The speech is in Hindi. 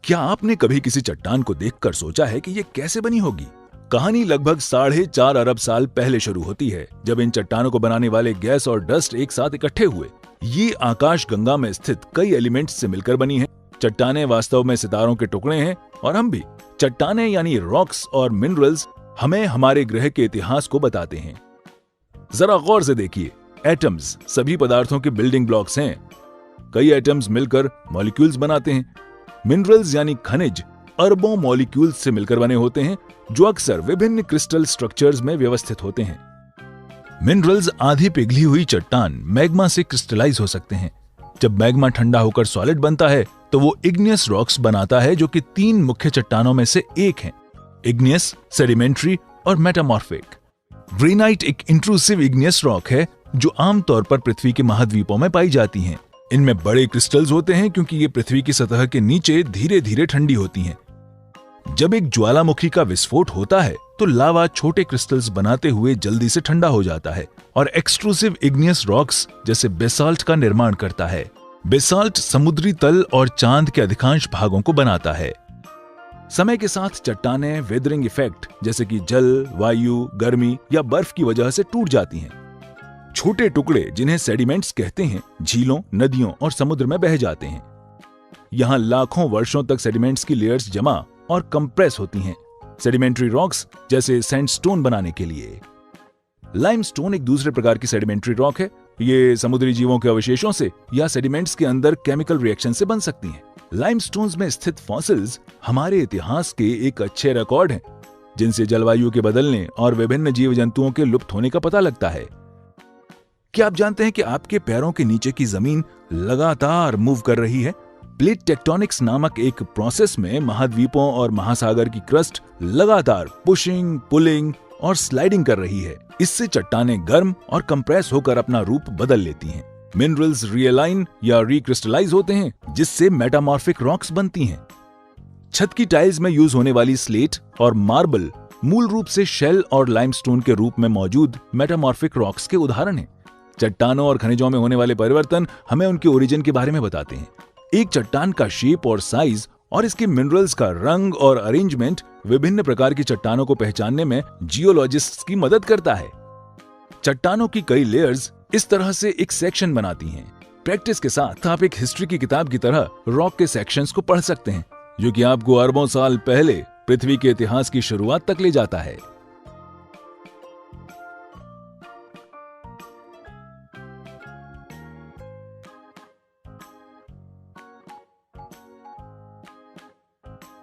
क्या आपने कभी किसी चट्टान को देखकर सोचा है कि ये कैसे बनी होगी? कहानी लगभग 4.5 अरब साल पहले शुरू होती है, जब इन चट्टानों को बनाने वाले गैस और डस्ट एक साथ इकट्ठे हुए। ये आकाश गंगा में स्थित कई एलिमेंट्स से मिलकर बनी हैं। चट्टानें वास्तव में सितारों के टुकड़े हैं और हम भी। चट्टानें यानी रॉक्स और मिनरल्स हमें हमारे ग्रह के इतिहास को बताते हैं। जरा गौर से देखिए, एटम्स सभी पदार्थों के बिल्डिंग ब्लॉक्स हैं। कई एटम्स मिलकर मॉलिक्यूल्स बनाते हैं। मिनरल्स यानी खनिज अरबों मॉलिक्यूल्स से मिलकर बने होते हैं, जो अक्सर विभिन्न क्रिस्टल स्ट्रक्चर्स में व्यवस्थित होते हैं। मिनरल्स आधी पिघली हुई चट्टान मैग्मा से क्रिस्टलाइज हो सकते हैं। जब मैग्मा ठंडा होकर सॉलिड बनता है तो वो इग्नियस रॉक्स बनाता है, जो कि 3 मुख्य चट्टानों में से एक हैं: इग्नियस, सेडिमेंट्री और मेटामॉर्फिक। ग्रेनाइट एक इंट्रूसिव इग्नियस रॉक है जो आमतौर पर पृथ्वी के महाद्वीपों में पाई जाती हैं। इनमें बड़े क्रिस्टल्स होते हैं क्योंकि ये पृथ्वी की सतह के नीचे धीरे धीरे ठंडी होती हैं। जब एक ज्वालामुखी का विस्फोट होता है तो लावा छोटे क्रिस्टल्स बनाते हुए जल्दी से ठंडा हो जाता है और एक्सट्रूसिव इग्नियस रॉक्स जैसे बेसाल्ट का निर्माण करता है। बेसाल्ट समुद्री तल और चांद के अधिकांश भागों को बनाता है। समय के साथ चट्टानें वेदरिंग इफेक्ट जैसे कि जल, वायु, गर्मी या बर्फ की वजह से टूट जाती हैं। छोटे टुकड़े जिन्हें सेडिमेंट्स कहते हैं, झीलों, नदियों और समुद्र में बह जाते हैं। यहां लाखों वर्षों तक सेडिमेंट्स की लेयर्स जमा और कंप्रेस होती हैं, सेडिमेंट्री रॉक्स जैसे सैंडस्टोन बनाने के लिए। लाइमस्टोन एक दूसरे प्रकार की सेडिमेंट्री रॉक है। ये समुद्री जीवों के अवशेषों से या सेडिमेंट्स के अंदर केमिकल रिएक्शन से बन सकती हैं। लाइमस्टोन्स में स्थित फॉसिल्स हमारे इतिहास के एक अच्छे रिकॉर्ड हैं, जिनसे जलवायु के बदलने और विभिन्न जीव जंतुओं के लुप्त होने का पता लगता है। क्या आप जानते हैं कि आपके पैरों के नीचे की जमीन लगातार मूव कर रही है? प्लेट टेक्टोनिक्स नामक एक प्रोसेस में महाद्वीपों और महासागर की क्रस्ट लगातार पुशिंग, पुलिंग और स्लाइडिंग कर रही है। इससे चट्टानें गर्म और कंप्रेस होकर अपना रूप बदल लेती हैं। मिनरल्स रियलाइन या रिक्रिस्टलाइज होते हैं, जिससे मेटामॉर्फिक रॉक्स बनती हैं। छत की टाइल्स में यूज होने वाली स्लेट और मार्बल मूल रूप से शेल और लाइमस्टोन के रूप में मौजूद मेटामॉर्फिक रॉक्स के उदाहरण हैं। चट्टानों और खनिजों में होने वाले परिवर्तन हमें उनके ओरिजिन के बारे में बताते हैं। एक चट्टान का शेप और साइज और इसके मिनरल्स का रंग और अरेंजमेंट विभिन्न प्रकार की चट्टानों को पहचानने में जियोलॉजिस्ट्स की मदद करता है। चट्टानों की कई लेयर्स इस तरह से एक सेक्शन बनाती हैं। प्रैक्टिस के साथ आप एक हिस्ट्री की किताब की तरह रॉक के सेक्शंस को पढ़ सकते हैं, जो कि आपको अरबों साल पहले पृथ्वी के इतिहास की शुरुआत तक ले जाता है।